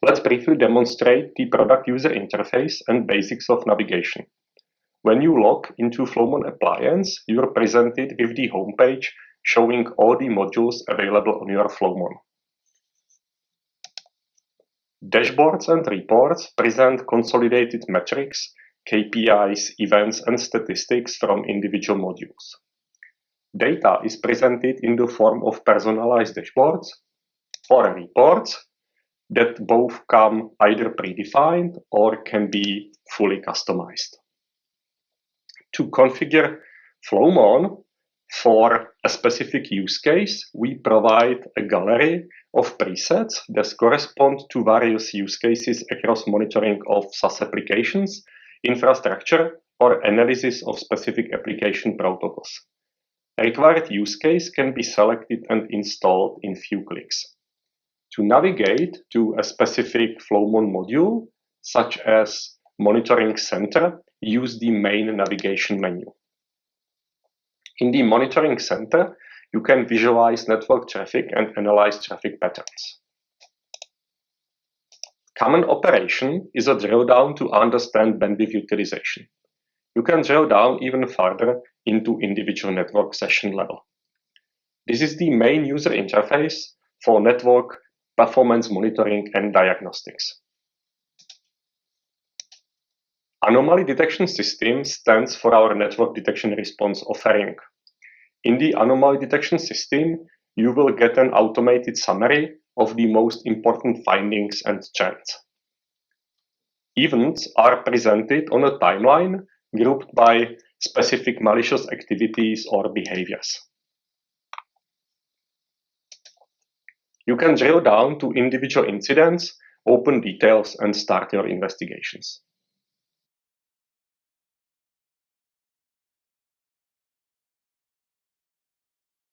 Let's briefly demonstrate the product user interface and basics of navigation. When you log into Flowmon appliance, you are presented with the homepage showing all the modules available on your Flowmon. Dashboards and reports present consolidated metrics, KPIs, events, and statistics from individual modules. Data is presented in the form of personalized dashboards or reports that both come either predefined or can be fully customized. To configure Flowmon for a specific use case, we provide a gallery of presets that correspond to various use cases across monitoring of SaaS applications, infrastructure, or analysis of specific application protocols. A required use case can be selected and installed in few clicks. To navigate to a specific Flowmon module, such as Monitoring Center, use the main navigation menu. In the Monitoring Center, you can visualize network traffic and analyze traffic patterns. Common operation is a drill down to understand bandwidth utilization. You can drill down even further into individual network session level. This is the main user interface for network performance monitoring and diagnostics. Anomaly Detection System stands for our network detection response offering. In the Anomaly Detection System, you will get an automated summary of the most important findings and trends. Events are presented on a timeline grouped by specific malicious activities or behaviors. You can drill down to individual incidents, open details, and start your investigations.